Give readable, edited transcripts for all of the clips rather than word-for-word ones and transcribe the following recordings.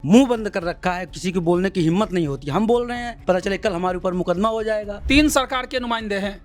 मुंह बंद कर रखा है, किसी की बोलने की हिम्मत नहीं होती। हम बोल रहे हैं, पता चले कल हमारे ऊपर मुकदमा हो जाएगा। 3 सरकार के नुमाइंदे हैं,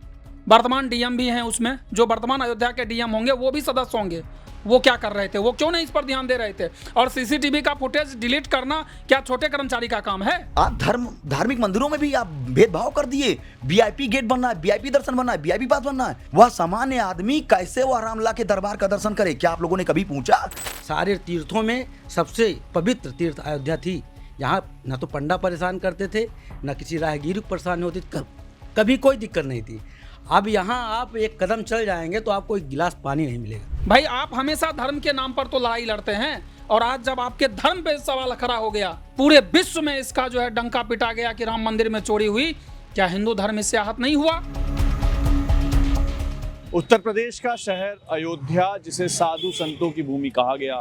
वर्तमान डीएम भी हैं उसमें, जो वर्तमान अयोध्या के डीएम होंगे वो भी सदस्य होंगे। वो क्या कर रहे थे, वो क्यों नहीं इस पर ध्यान दे रहे थे? और सीसीटीवी का फुटेज डिलीट करना क्या छोटे कर्मचारी का काम है? आप धार्मिक मंदिरों में भी आप भेदभाव कर दिए। वीआईपी गेट बनना है, वीआईपी दर्शन बनना है, वीआईपी पास बनना है। वह सामान्य आदमी कैसे वह रामलला के दरबार का दर्शन करे? क्या आप लोगों ने कभी पूछा? सारे तीर्थों में सबसे पवित्र तीर्थ अयोध्या थी। यहाँ न तो पंडा परेशान करते थे, न किसी राहगीर को परेशानी होती थी, कभी कोई दिक्कत नहीं थी। अब यहाँ आप एक कदम चल जाएंगे तो आपको एक गिलास पानी नहीं मिलेगा। भाई आप हमेशा धर्म के नाम पर तो लड़ाई लड़ते हैं, और आज जब आपके धर्म पे सवाल खड़ा हो गया, पूरे विश्व में इसका जो है डंका पिटा गया कि राम मंदिर में चोरी हुई, क्या हिंदू धर्म इससे आहत नहीं हुआ? उत्तर प्रदेश का शहर अयोध्या, जिसे साधु संतों की भूमि कहा गया,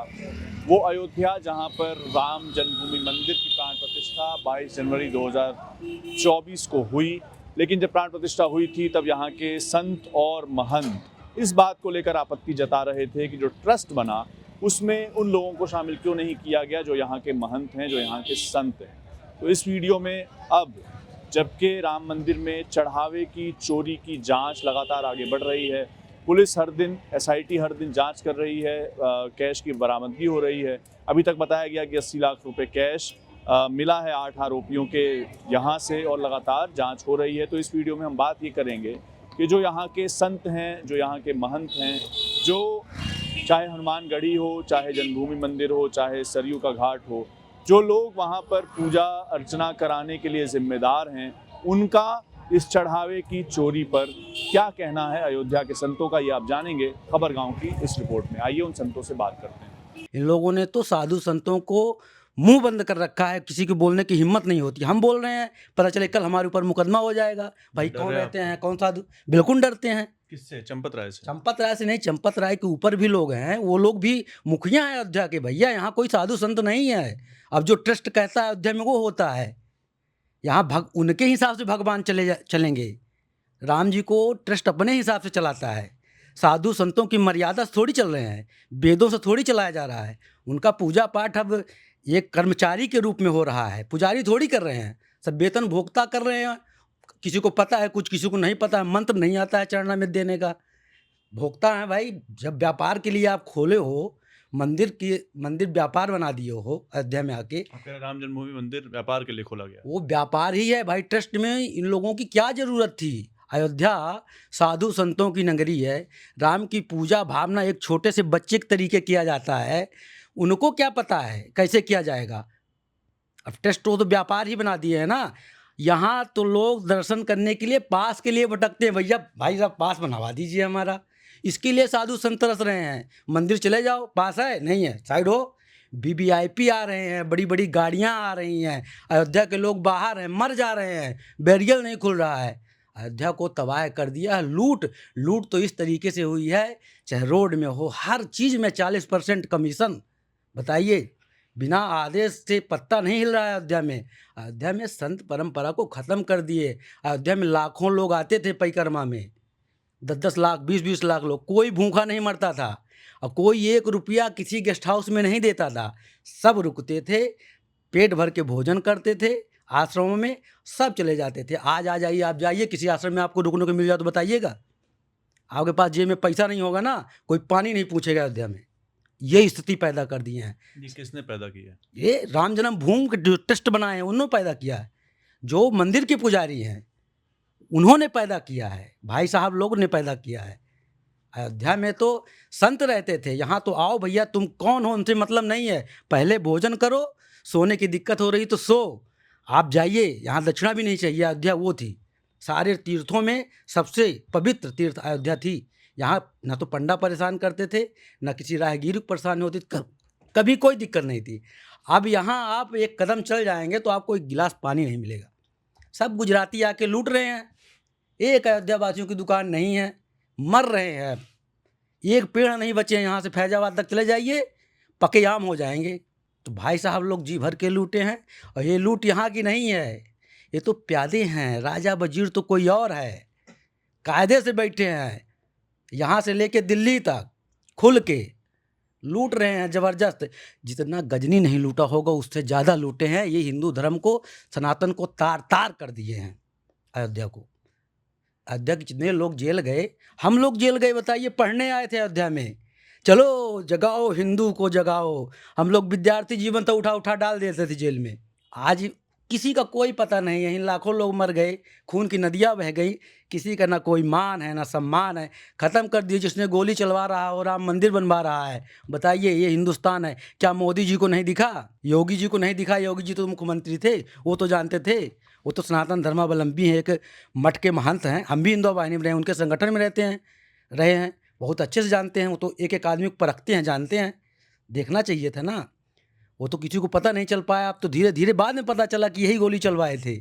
वो अयोध्या जहां पर राम जन्मभूमि मंदिर की प्राण प्रतिष्ठा 22 जनवरी 2024 को हुई। लेकिन जब प्राण प्रतिष्ठा हुई थी तब यहाँ के संत और महंत इस बात को लेकर आपत्ति जता रहे थे कि जो ट्रस्ट बना उसमें उन लोगों को शामिल क्यों नहीं किया गया जो यहाँ के महंत हैं, जो यहाँ के संत हैं। तो इस वीडियो में अब जबकि राम मंदिर में चढ़ावे की चोरी की जांच लगातार आगे बढ़ रही है, पुलिस हर दिन, एसआईटी हर दिन जांच कर रही है, कैश की बरामदगी हो रही है। अभी तक बताया गया कि 80 लाख रुपए कैश मिला है 8 आरोपियों के यहाँ से, और लगातार जांच हो रही है। तो इस वीडियो में हम बात ये करेंगे कि जो यहाँ के संत हैं, जो यहाँ के महंत हैं, जो चाहे हनुमानगढ़ी हो, चाहे जन्मभूमि मंदिर हो, चाहे सरयू का घाट हो, जो लोग वहाँ पर पूजा अर्चना कराने के लिए जिम्मेदार हैं, उनका इस चढ़ावे की चोरी पर क्या कहना है अयोध्या के संतों का, ये आप जानेंगे खबर गांव की इस रिपोर्ट में। आइए उन संतों से बात करते हैं। इन लोगों ने तो साधु संतों को मुंह बंद कर रखा है, किसी की बोलने की हिम्मत नहीं होती। हम बोल रहे हैं, पता चले कल हमारे ऊपर मुकदमा हो जाएगा। भाई कौन रहते हैं, कौन साधु? बिल्कुल डरते हैं। किससे? चंपत राय से? चंपत राय से नहीं, चंपत राय के ऊपर भी लोग हैं, वो लोग भी मुखिया हैं अयोध्या के। भैया यहाँ कोई साधु संत नहीं है। अब जो ट्रस्ट कहता है अयोध्या में वो होता है। यहाँ उनके हिसाब से भगवान चलेंगे। राम जी को ट्रस्ट अपने हिसाब से चलाता है। साधु संतों की मर्यादा से थोड़ी चल रहे हैं, वेदों से थोड़ी चलाया जा रहा है। उनका पूजा पाठ अब एक कर्मचारी के रूप में हो रहा है, पुजारी थोड़ी कर रहे हैं। सब वेतन भोक्ता कर रहे हैं। किसी को पता है कुछ, किसी को नहीं पता है, मंत्र नहीं आता है चरणामृत देने का। भोक्ता है भाई। जब व्यापार के लिए आप खोले हो, मंदिर व्यापार बना दिए हो अयोध्या में आके। राम जन्मभूमि मंदिर व्यापार के लिए खोला गया, वो व्यापार ही है भाई। ट्रस्ट में इन लोगों की क्या ज़रूरत थी? अयोध्या साधु संतों की नगरी है। राम की पूजा भावना एक छोटे से बच्चे के तरीके किया जाता है। उनको क्या पता है कैसे किया जाएगा? अब ट्रस्ट तो व्यापार ही बना दिए है ना। यहाँ तो लोग दर्शन करने के लिए पास के लिए भटकते हैं। भैया भाई साहब पास बनवा दीजिए हमारा। इसके लिए साधु संत तरस रहे हैं। मंदिर चले जाओ, पास है नहीं है साइड हो। वीवीआईपी आ रहे हैं, बड़ी बड़ी गाड़ियाँ आ रही हैं, अयोध्या के लोग बाहर हैं, मर जा रहे हैं, बैरियर नहीं खुल रहा है। अयोध्या को तबाह कर दिया है। लूट तो इस तरीके से हुई है, चाहे रोड में हो, हर चीज़ में 40% कमीशन। बताइए, बिना आदेश से पत्ता नहीं हिल रहा है अयोध्या में। अयोध्या में संत परंपरा को ख़त्म कर दिए। अयोध्या में लाखों लोग आते थे परिक्रमा में, 10-10 लाख 20-20 लाख लोग। कोई भूखा नहीं मरता था, और कोई 1 रुपया किसी गेस्ट हाउस में नहीं देता था। सब रुकते थे, पेट भर के भोजन करते थे। आश्रमों में सब चले जाते थे। आज आ जाइए, आप जाइए किसी आश्रम में, आपको रुकने को मिल जाए तो बताइएगा। आपके पास जेब में पैसा नहीं होगा ना, कोई पानी नहीं पूछेगा अयोध्या में। ये स्थिति पैदा कर दी है। ये किसने पैदा किया? ये राम जन्मभूमि के जो ट्रस्ट बनाए हैं उन्होंने पैदा किया है। जो मंदिर के पुजारी हैं उन्होंने पैदा किया है। भाई साहब लोगों ने पैदा किया है। अयोध्या में तो संत रहते थे, यहाँ तो आओ भैया तुम कौन हो उनसे मतलब नहीं है। पहले भोजन करो, सोने की दिक्कत हो रही तो सो, आप जाइए। यहाँ दक्षिणा भी नहीं चाहिए। अयोध्या वो थी, सारे तीर्थों में सबसे पवित्र तीर्थ अयोध्या थी। यहाँ न तो पंडा परेशान करते थे, न किसी राहगीर को परेशानी होती, कभी कोई दिक्कत नहीं थी। अब यहाँ आप एक कदम चल जाएंगे तो आपको एक गिलास पानी नहीं मिलेगा। सब गुजराती आके लूट रहे हैं। एक अयोध्या वासियों की दुकान नहीं है, मर रहे हैं। एक पेड़ नहीं बचे हैं। यहाँ से फैजाबाद तक चले जाइए, पके आम हो जाएंगे। तो भाई साहब लोग जी भर के लूटे हैं। और ये लूट यहाँ की नहीं है, ये तो प्यादे हैं। राजा वजीर तो कोई और है, कायदे से बैठे हैं। यहाँ से लेके दिल्ली तक खुल के लूट रहे हैं ज़बरदस्त। जितना गजनी नहीं लूटा होगा उससे ज़्यादा लूटे हैं। ये हिंदू धर्म को, सनातन को तार-तार कर दिए हैं अयोध्या को। अयोध्या के जितने लोग जेल गए, हम लोग जेल गए बताइए, पढ़ने आए थे अयोध्या में। चलो जगाओ हिंदू को जगाओ। हम लोग विद्यार्थी जीवन तो उठा डाल देते थे जेल में। आज किसी का कोई पता नहीं है। इन लाखों लोग मर गए, खून की नदियाँ बह गई, किसी का ना कोई मान है ना सम्मान है। ख़त्म कर दिए। जिसने गोली चलवा रहा है और राम मंदिर बनवा रहा है, बताइए ये हिंदुस्तान है क्या? मोदी जी को नहीं दिखा, योगी जी को नहीं दिखा? योगी जी तो मुख्यमंत्री थे, वो तो जानते थे। वो तो सनातन धर्मावलंबी हैं, एक मठ के महंत हैं। हम भी हिंदू वाहिनी में रहे, उनके संगठन में रहे हैं, बहुत अच्छे से जानते हैं। वो तो एक एक आदमी को परखते हैं, जानते हैं। देखना चाहिए था ना। वो तो किसी को पता नहीं चल पाया। अब तो धीरे धीरे बाद में पता चला कि यही गोली चलवाए थे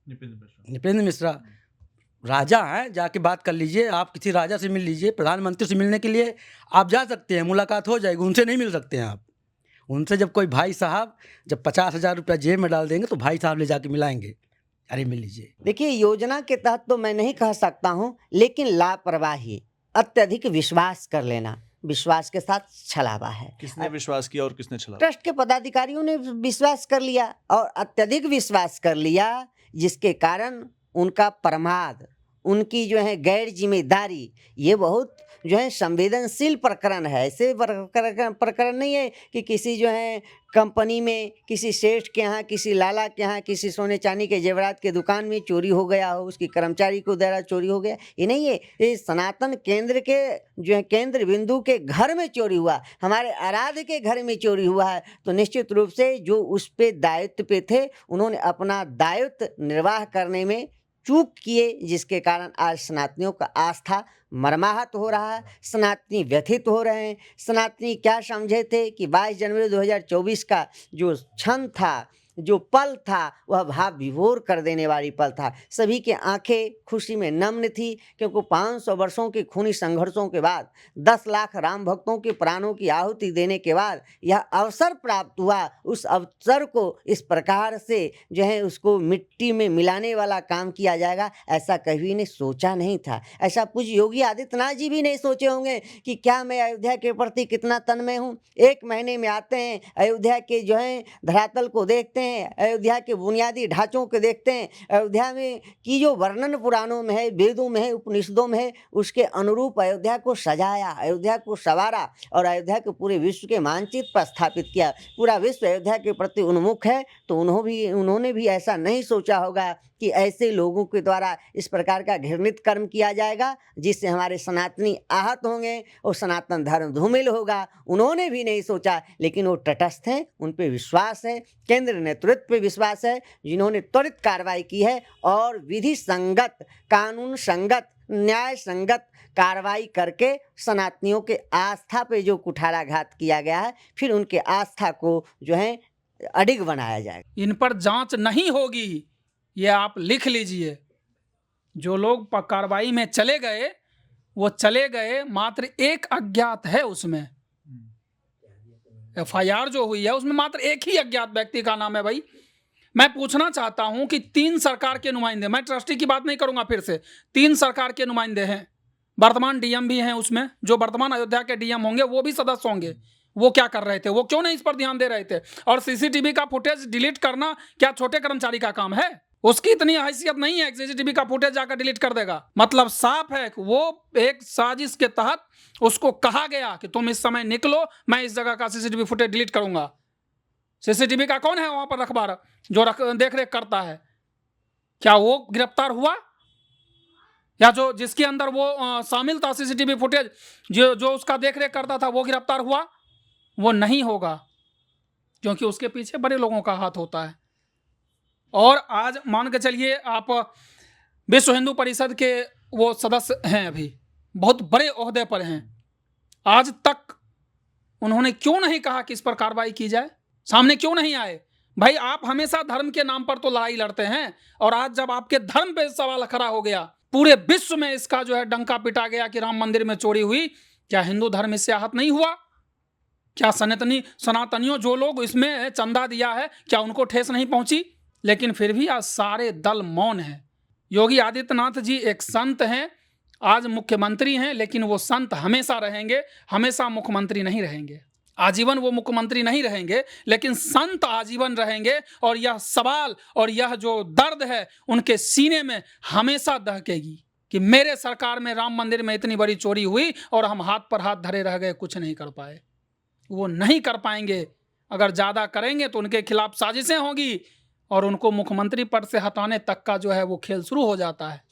नृपेंद्र मिश्रा। राजा हैं, जाके बात कर लीजिए। आप किसी राजा से मिल लीजिए। प्रधानमंत्री से मिलने के लिए आप जा सकते हैं, मुलाकात हो जाएगी। उनसे नहीं मिल सकते हैं आप। उनसे जब कोई भाई साहब जब 50,000 रुपया जेब में डाल देंगे तो भाई साहब ले जाके मिलाएंगे। अरे मिल लीजिए। देखिए, योजना के तहत तो मैं नहीं कह सकता हूँ, लेकिन लापरवाही, अत्यधिक विश्वास कर लेना, विश्वास के साथ छलावा है। किसने विश्वास किया और किसने छला? ट्रस्ट के पदाधिकारियों ने विश्वास कर लिया और अत्यधिक विश्वास कर लिया, जिसके कारण उनका प्रमाद, उनकी जो है गैर जिम्मेदारी, ये बहुत जो है संवेदनशील प्रकरण है। ऐसे प्रकरण नहीं है कि किसी जो है कंपनी में, किसी सेठ के यहाँ, किसी लाला के यहाँ, किसी सोने चांदी के जेवरात के दुकान में चोरी हो गया हो, उसकी कर्मचारी को द्वारा चोरी हो गया। ये नहीं है। ये सनातन केंद्र के जो है केंद्र बिंदु के घर में चोरी हुआ, हमारे आराध्य के घर में चोरी हुआ है। तो निश्चित रूप से जो उस पे दायित्व पे थे, उन्होंने अपना दायित्व निर्वाह करने में चूक किए, जिसके कारण आज सनातनियों का आस्था मर्माहत हो रहा है। सनातनी व्यथित हो रहे हैं। सनातनी क्या समझे थे कि 22 जनवरी 2024 का जो क्षण था, जो पल था, वह भाव विभोर कर देने वाली पल था। सभी की आंखें खुशी में नम्न थी, क्योंकि 500 वर्षों के खूनी संघर्षों के बाद, 10 लाख राम भक्तों के प्राणों की आहुति देने के बाद यह अवसर प्राप्त हुआ। उस अवसर को इस प्रकार से जो है उसको मिट्टी में मिलाने वाला काम किया जाएगा, ऐसा कभी ने सोचा नहीं था। ऐसा पूज्य योगी आदित्यनाथ जी भी नहीं सोचे होंगे कि क्या मैं अयोध्या के प्रति कितना तन्मय हूँ। 1 महीने में आते हैं, अयोध्या के जो है धरातल को देखते हैं, अयोध्या के बुनियादी ढांचों को देखते हैं, अयोध्या में की जो वर्णन पुराणों में है, वेदों में है, उपनिषदों में है, उसके अनुरूप अयोध्या को सजाया, अयोध्या को संवारा और अयोध्या को पूरे विश्व के मानचित्र पर स्थापित किया। पूरा विश्व अयोध्या के प्रति उन्मुख है। तो उन्होंने भी ऐसा नहीं सोचा होगा कि ऐसे लोगों के द्वारा इस प्रकार का घृणित कर्म किया जाएगा, जिससे हमारे सनातनी आहत होंगे और सनातन धर्म धूमिल होगा। उन्होंने भी नहीं सोचा, लेकिन वो तटस्थ हैं, उन पे विश्वास है, केंद्र नेतृत्व पे विश्वास है, जिन्होंने त्वरित कार्रवाई की है और विधि संगत, कानून संगत, न्याय संगत कार्रवाई करके सनातनियों के आस्था पे जो कुठाराघात किया गया है, फिर उनके आस्था को जो है अडिग बनाया जाएगा। इन पर जांच नहीं होगी, ये आप लिख लीजिए। जो लोग कार्रवाई में चले गए, वो चले गए, मात्र एक अज्ञात है उसमें। FIR जो हुई है उसमें मात्र एक ही अज्ञात व्यक्ति का नाम है। भाई मैं पूछना चाहता हूं कि 3 सरकार के नुमाइंदे, मैं ट्रस्टी की बात नहीं करूंगा, फिर से 3 सरकार के नुमाइंदे हैं, वर्तमान DM भी हैं उसमें, जो वर्तमान अयोध्या के DM होंगे वो भी सदस्य होंगे। वो क्या कर रहे थे? वो क्यों नहीं इस पर ध्यान दे रहे थे? और CCTV का फुटेज डिलीट करना क्या छोटे कर्मचारी का काम है? उसकी इतनी हैसियत नहीं है कि CCTV का फुटेज जाकर डिलीट कर देगा। मतलब साफ है कि वो एक साजिश के तहत उसको कहा गया कि तुम इस समय निकलो, मैं इस जगह का CCTV फुटेज डिलीट करूंगा। CCTV का कौन है वहां पर रखबार जो देख रेख करता है? क्या वो गिरफ्तार हुआ? या जो जिसके अंदर वो शामिल था CCTV फुटेज, जो उसका देख रेख करता था, वो गिरफ्तार हुआ? वो नहीं होगा, क्योंकि उसके पीछे बड़े लोगों का हाथ होता है। और आज मान के चलिए आप विश्व हिंदू परिषद के वो सदस्य हैं, अभी बहुत बड़े ओहदे पर हैं, आज तक उन्होंने क्यों नहीं कहा कि इस पर कार्रवाई की जाए? सामने क्यों नहीं आए? भाई आप हमेशा धर्म के नाम पर तो लड़ाई लड़ते हैं, और आज जब आपके धर्म पे सवाल खड़ा हो गया, पूरे विश्व में इसका जो है डंका पिटा गया कि राम मंदिर में चोरी हुई, क्या हिंदू धर्म इससे आहत नहीं हुआ? क्या सनातनियों जो लोग इसमें चंदा दिया है, क्या उनको ठेस नहीं पहुंची? लेकिन फिर भी आज सारे दल मौन हैं। योगी आदित्यनाथ जी एक संत हैं, आज मुख्यमंत्री हैं लेकिन वो संत हमेशा रहेंगे, हमेशा मुख्यमंत्री नहीं रहेंगे। आजीवन वो मुख्यमंत्री नहीं रहेंगे लेकिन संत आजीवन रहेंगे, और यह सवाल और यह जो दर्द है उनके सीने में हमेशा दहकेगी कि मेरे सरकार में राम मंदिर में इतनी बड़ी चोरी हुई और हम हाथ पर हाथ धरे रह गए, कुछ नहीं कर पाए। वो नहीं कर पाएंगे। अगर ज़्यादा करेंगे तो उनके खिलाफ साजिशें होंगी और उनको मुख्यमंत्री पद से हटाने तक का जो है वो खेल शुरू हो जाता है।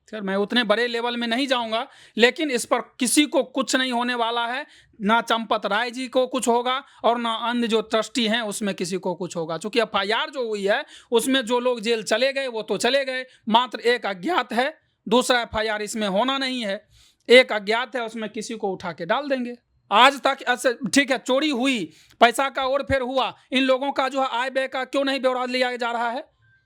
खैर, मैं उतने बड़े लेवल में नहीं जाऊंगा, लेकिन इस पर किसी को कुछ नहीं होने वाला है। ना चंपत राय जी को कुछ होगा और ना अन्य जो ट्रस्टी हैं उसमें किसी को कुछ होगा। चूंकि एफआईआर जो हुई है उसमें जो लोग जेल चले गए वो तो चले गए, मात्र एक अज्ञात है। दूसरा एफआईआर इसमें होना नहीं है, एक अज्ञात है, उसमें किसी को उठा के डाल देंगे। आज तक ऐसे ठीक है, चोरी हुई, पैसा का और फेर हुआ, इन लोगों का जो है आय व्यय का क्यों नहीं ब्यौरा लिया जा रहा है?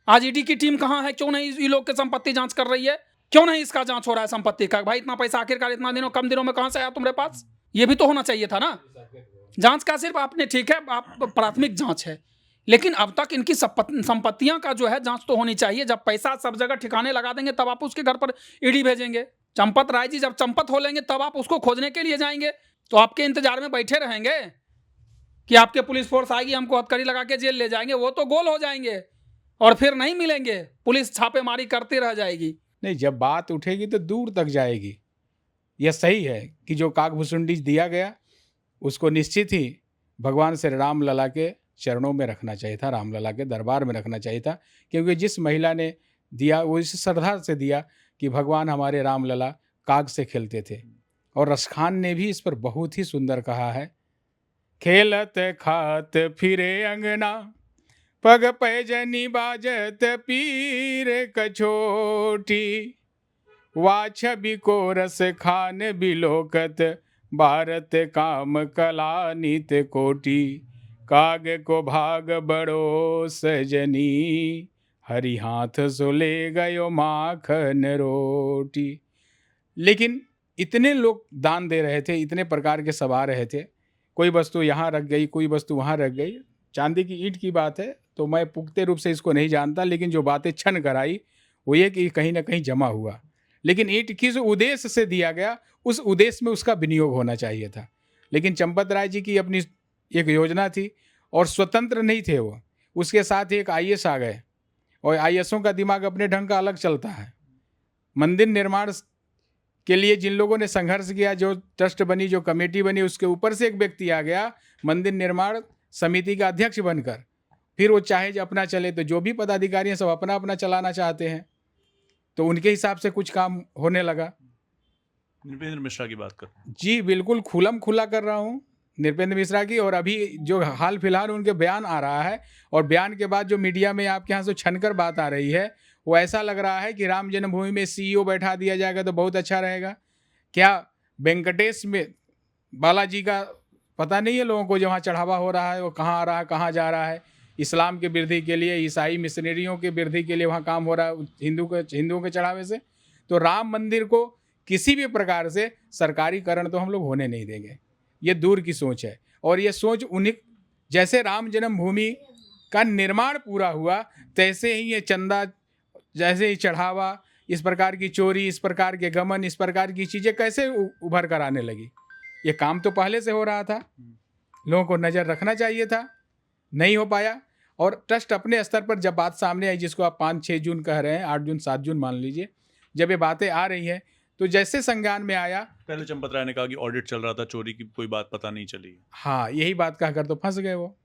आज ईडी की टीम कहाँ है? क्यों नहीं इन लोग की संपत्ति जांच कर रही है? क्यों नहीं इसका जांच हो रहा है संपत्ति का? भाई इतना पैसा आखिरकार इतना दिनों कम दिनों में कहां से आया तुम्हारे पास? ये भी तो होना चाहिए था ना। जांच का सिर्फ आपने, ठीक है, आप प्राथमिक जांच है, लेकिन अब तक इनकी संपत्तियां का जो है जांच तो होनी चाहिए। जब पैसा सब जगह ठिकाने लगा देंगे तब आप उसके घर पर ईडी भेजेंगे। चंपत राय जी जब चंपत हो लेंगे तब आप उसको खोजने के लिए जाएंगे। तो आपके इंतजार में बैठे रहेंगे कि आपके पुलिस फोर्स आएगी, हमको हथकड़ी लगा के जेल ले जाएंगे? वो तो गोल हो जाएंगे और फिर नहीं मिलेंगे, पुलिस छापेमारी करती रह जाएगी। नहीं, जब बात उठेगी तो दूर तक जाएगी। यह सही है कि जो काकभूसुंडी दिया गया उसको निश्चित ही भगवान श्री राम लला के चरणों में रखना चाहिए था, रामलला के दरबार में रखना चाहिए था, क्योंकि जिस महिला ने दिया वो इस श्रद्धा से दिया कि भगवान हमारे रामलला काग से खेलते थे। और रसखान ने भी इस पर बहुत ही सुंदर कहा है, खेलत खात फिरे अंगना, पग पैजनी बाजत पीर कछोटी, वाछ बिको रस खान बिलोकत, भारत काम कला नित कोटि, काग को भाग बड़ो सजनी, हरि हाथ सो ले गयो माखन रोटी। लेकिन इतने लोग दान दे रहे थे, इतने प्रकार के सब आ रहे थे, कोई वस्तु यहाँ रख गई, कोई वस्तु वहाँ रख गई। चांदी की ईंट की बात है तो मैं पुख्ते रूप से इसको नहीं जानता, लेकिन जो बातें छन कराई वो ये कि कहीं ना कहीं जमा हुआ। लेकिन ईंट किस उद्देश्य से दिया गया, उस उद्देश्य में उसका विनियोग होना चाहिए था। लेकिन चंपत राय जी की अपनी एक योजना थी और स्वतंत्र नहीं थे वो, उसके साथ एक आईएएस आ गए और आईएएसों का दिमाग अपने ढंग का अलग चलता है। मंदिर निर्माण के लिए जिन लोगों ने संघर्ष किया, जो ट्रस्ट बनी, जो कमेटी बनी, उसके ऊपर से एक व्यक्ति आ गया मंदिर निर्माण समिति का अध्यक्ष बनकर। फिर वो चाहे जो अपना चले, तो जो भी पदाधिकारी हैं सब अपना अपना चलाना चाहते हैं, तो उनके हिसाब से कुछ काम होने लगा। नृपेंद्र मिश्रा की बात कर, जी बिल्कुल खुलम खुला कर रहा हूँ नृपेंद्र मिश्रा की। और अभी जो हाल फिलहाल उनके बयान आ रहा है और बयान के बाद जो मीडिया में आपके यहाँ से छनकर बात आ रही है, वो ऐसा लग रहा है कि राम जन्मभूमि में सीईओ बैठा दिया जाएगा तो बहुत अच्छा रहेगा। क्या वेंकटेश में बालाजी का पता नहीं है लोगों को? जहाँ चढ़ावा हो रहा है वो कहाँ आ रहा है, कहाँ जा रहा है? इस्लाम की वृद्धि के लिए, ईसाई मिशनरियों की वृद्धि के लिए वहाँ काम हो रहा है हिंदुओं के चढ़ावे से। तो राम मंदिर को किसी भी प्रकार से सरकारीकरण तो हम लोग होने नहीं देंगे, ये दूर की सोच है। और ये सोच उन्हीं, जैसे राम जन्मभूमि का निर्माण पूरा हुआ तैसे ही ये चंदा, जैसे ही चढ़ावा, इस प्रकार की चोरी, इस प्रकार के गमन, इस प्रकार की चीज़ें कैसे उभर कर आने लगी? ये काम तो पहले से हो रहा था, लोगों को नज़र रखना चाहिए था, नहीं हो पाया। और ट्रस्ट अपने स्तर पर जब बात सामने आई, जिसको आप 5-6 जून कह रहे हैं, 8 जून 7 जून मान लीजिए, जब ये बातें आ रही हैं तो जैसे संज्ञान में आया, पहले चंपत राय ने कहा कि ऑडिट चल रहा था, चोरी की कोई बात पता नहीं चली। हाँ, यही बात कहकर तो फंस गए वो।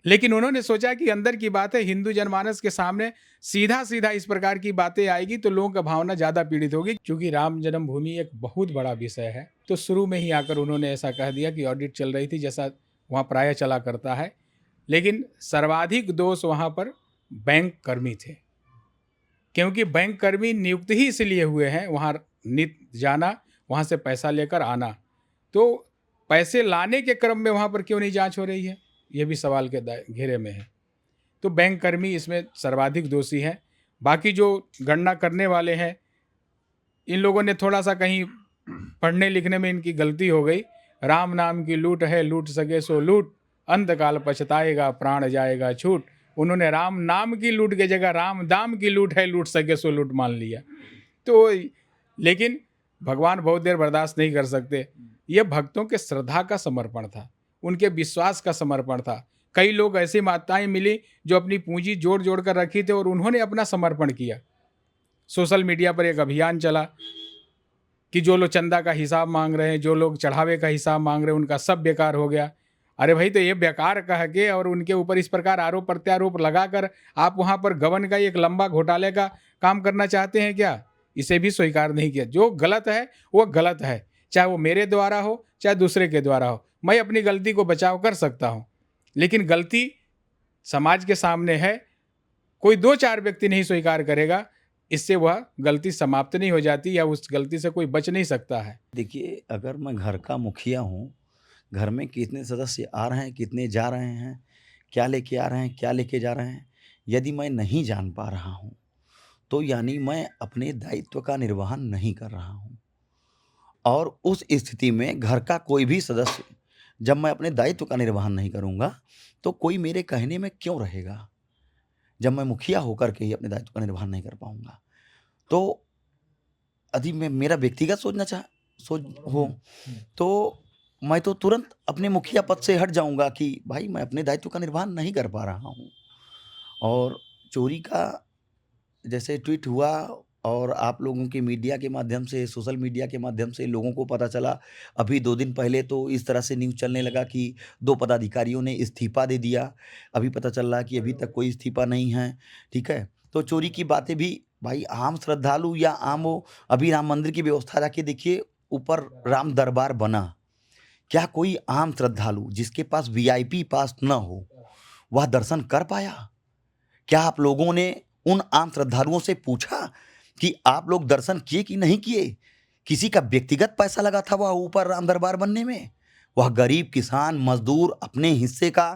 लेकिन उन्होंने सोचा कि अंदर की बातें हिंदू जनमानस के सामने सीधा सीधा इस प्रकार की बातें आएगी तो लोगों का भावना ज़्यादा पीड़ित होगी। क्योंकि राम जन्मभूमि एक बहुत बड़ा विषय है, तो शुरू में ही आकर उन्होंने ऐसा कह दिया कि ऑडिट चल रही थी, जैसा वहाँ प्रायः चला करता है। लेकिन सर्वाधिक दोष वहाँ पर बैंक कर्मी थे, क्योंकि बैंक कर्मी नियुक्त ही इसलिए हुए हैं वहाँ नित्य जाना, वहाँ से पैसा लेकर आना। तो पैसे लाने के क्रम में वहाँ पर क्यों नहीं जांच हो रही है, ये भी सवाल के घेरे में है। तो बैंक कर्मी इसमें सर्वाधिक दोषी हैं। बाकी जो गणना करने वाले हैं, इन लोगों ने थोड़ा सा कहीं पढ़ने लिखने में इनकी गलती हो गई। राम नाम की लूट है, लूट सके सो लूट, अंतकाल पछताएगा, प्राण जाएगा छूट। उन्होंने राम नाम की लूट की जगह राम दाम की लूट है, लूट सके सो लूट मान लिया। तो लेकिन भगवान बहुत देर बर्दाश्त नहीं कर सकते। ये भक्तों के श्रद्धा का समर्पण था, उनके विश्वास का समर्पण था। कई लोग ऐसी माताएं मिली जो अपनी पूंजी जोड़ जोड़ कर रखी थी और उन्होंने अपना समर्पण किया। सोशल मीडिया पर एक अभियान चला कि जो लोग चंदा का हिसाब मांग रहे हैं, जो लोग चढ़ावे का हिसाब मांग रहे हैं, उनका सब बेकार हो गया। अरे भाई, तो ये बेकार कह के और उनके ऊपर इस प्रकार आरोप प्रत्यारोप लगाकर आप वहाँ पर गबन का एक लंबा घोटाले का काम करना चाहते हैं क्या? इसे भी स्वीकार नहीं किया। जो गलत है वो गलत है, चाहे वो मेरे द्वारा हो चाहे दूसरे के द्वारा हो। मैं अपनी गलती को बचाव कर सकता हूँ, लेकिन गलती समाज के सामने है, कोई 2-4 व्यक्ति नहीं स्वीकार करेगा, इससे वह गलती समाप्त नहीं हो जाती या उस गलती से कोई बच नहीं सकता है। देखिए, अगर मैं घर का मुखिया हूँ, घर में कितने सदस्य आ रहे हैं, कितने जा रहे हैं, क्या लेके आ रहे हैं, क्या लेके जा रहे हैं, यदि मैं नहीं जान पा रहा हूँ, तो यानी मैं अपने दायित्व का निर्वहन नहीं कर रहा हूँ। और उस स्थिति में घर का कोई भी सदस्य, जब मैं अपने दायित्व का निर्वहन नहीं करूँगा, तो कोई मेरे कहने में क्यों रहेगा? जब मैं मुखिया होकर के ही अपने दायित्व का निर्वहन नहीं कर पाऊँगा, तो यदि मैं मेरा व्यक्तिगत सोच हो, तो मैं तो तुरंत अपने मुखिया पद से हट जाऊँगा कि भाई मैं अपने दायित्व का निर्वहन नहीं कर पा रहा हूँ। और चोरी का जैसे ट्वीट हुआ और आप लोगों के मीडिया के माध्यम से, सोशल मीडिया के माध्यम से लोगों को पता चला। अभी 2 दिन पहले तो इस तरह से न्यूज़ चलने लगा कि 2 पदाधिकारियों ने इस्तीफ़ा दे दिया। अभी पता चल रहा है कि अभी तक कोई इस्तीफ़ा नहीं है, ठीक है? तो चोरी की बातें भी भाई आम श्रद्धालु या आम हो, अभी राम मंदिर की व्यवस्था जाके देखिए, ऊपर राम दरबार बना। क्या कोई आम श्रद्धालु जिसके पास वीआईपी पास न हो, वह दर्शन कर पाया? क्या आप लोगों ने उन आम श्रद्धालुओं से पूछा कि आप लोग दर्शन किए कि नहीं किए? किसी का व्यक्तिगत पैसा लगा था वह ऊपर राम दरबार बनने में? वह गरीब किसान मजदूर अपने हिस्से का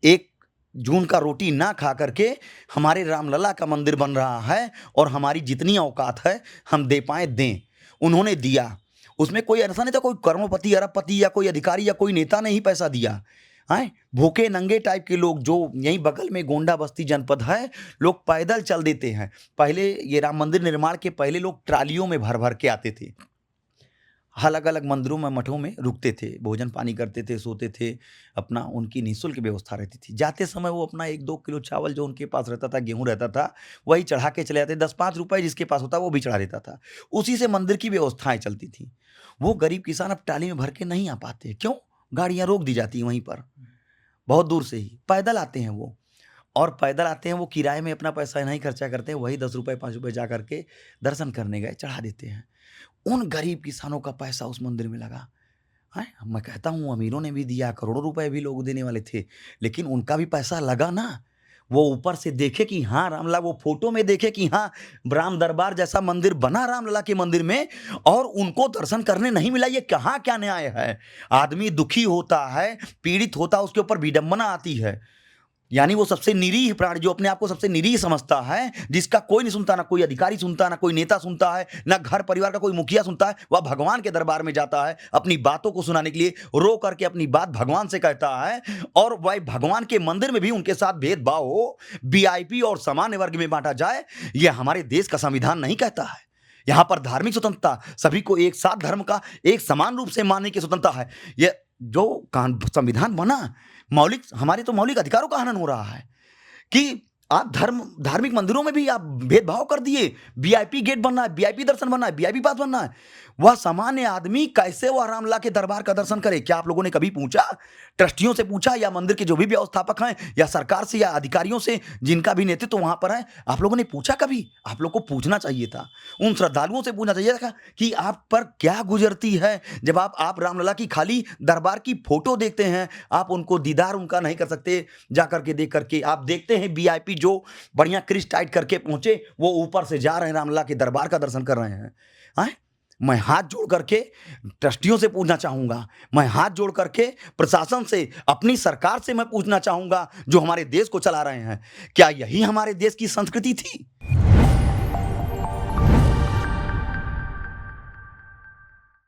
1 जून का रोटी ना खा करके हमारे रामलला का मंदिर बन रहा है और हमारी जितनी औकात है हम दे पाएँ दें। उन्होंने दिया, उसमें कोई ऐसा नहीं था कोई करोड़पति अरबपति या कोई अधिकारी या कोई नेता ने ही पैसा दिया है। भूखे नंगे टाइप के लोग, जो यहीं बगल में गोंडा बस्ती जनपद है, लोग पैदल चल देते हैं। पहले ये राम मंदिर निर्माण के पहले लोग ट्रालियों में भर भर के आते थे, अलग अलग मंदिरों में मठों में रुकते थे, भोजन पानी करते थे, सोते थे, अपना उनकी निःशुल्क व्यवस्था रहती थी। जाते समय वो अपना 1-2 किलो चावल जो उनके पास रहता था, गेहूँ रहता था, वही चढ़ा के चले जाते। 10-5 रुपए जिसके पास होता वो भी चढ़ा देता था। उसी से मंदिर की व्यवस्थाएं चलती थी। वो गरीब किसान अब ट्राली में भर के नहीं आ पाते। क्यों? गाड़ियाँ रोक दी जाती हैं वहीं पर, बहुत दूर से ही पैदल आते हैं वो। और पैदल आते हैं वो, किराए में अपना पैसा नहीं खर्चा करते, वही 10 रुपए 5 रुपए जा करके दर्शन करने गए, चढ़ा देते हैं। उन गरीब किसानों का पैसा उस मंदिर में लगा है। मैं कहता हूँ अमीरों ने भी दिया, करोड़ों रुपए भी लोग देने वाले थे, लेकिन उनका भी पैसा लगा ना। वो ऊपर से देखे कि हाँ रामलला, वो फोटो में देखे कि हाँ राम दरबार जैसा मंदिर बना रामलला के मंदिर में, और उनको दर्शन करने नहीं मिला। ये कहाँ क्या न्याय है? आदमी दुखी होता है, पीड़ित होता है, उसके ऊपर विडंबना आती है। यानी वो सबसे निरीह प्राणी, जो अपने आप को सबसे निरीह समझता है, जिसका कोई नहीं सुनता, ना कोई अधिकारी सुनता, ना कोई नेता सुनता है, ना घर परिवार का कोई मुखिया सुनता है, वह भगवान के दरबार में जाता है अपनी बातों को सुनाने के लिए, रो करके अपनी बात भगवान से कहता है। और वह भगवान के मंदिर में भी उनके साथ भेदभाव हो, वीआईपी और सामान्य वर्ग में बांटा जाए, यह हमारे देश का संविधान नहीं कहता है। यहाँ पर धार्मिक स्वतंत्रता, सभी को एक साथ धर्म का एक समान रूप से मानने की स्वतंत्रता है। यह जो संविधान बना, हमारे तो मौलिक अधिकारों का हनन हो रहा है कि आप धार्मिक मंदिरों में भी आप भेदभाव कर दिए। वीआईपी गेट बनना है, वीआईपी दर्शन बनना है, वीआईपी पास बनना है। वह सामान्य आदमी कैसे वह रामलला के दरबार का दर्शन करे? क्या आप लोगों ने कभी पूछा? ट्रस्टियों से पूछा, या मंदिर के जो भी व्यवस्थापक हैं, या सरकार से, या अधिकारियों से जिनका भी नेतृत्व तो वहां पर है, आप लोगों ने पूछा कभी? आप लोग को पूछना चाहिए था, उन श्रद्धालुओं से पूछना चाहिए था कि आप पर क्या गुजरती है जब आप रामलला की खाली दरबार की फोटो देखते हैं, आप उनको दीदार उनका नहीं कर सकते। जा करके देख करके आप देखते हैं वीआईपी जो बढ़िया क्रिश टाइट करके पहुंचे, वो ऊपर से जा रहे हैं रामलला के दरबार का दर्शन कर रहे हैं। मैं हाथ जोड़ करके ट्रस्टियों से पूछना चाहूँगा, मैं हाथ जोड़ करके प्रशासन से, अपनी सरकार से मैं पूछना चाहूँगा, जो हमारे देश को चला रहे हैं, क्या यही हमारे देश की संस्कृति थी?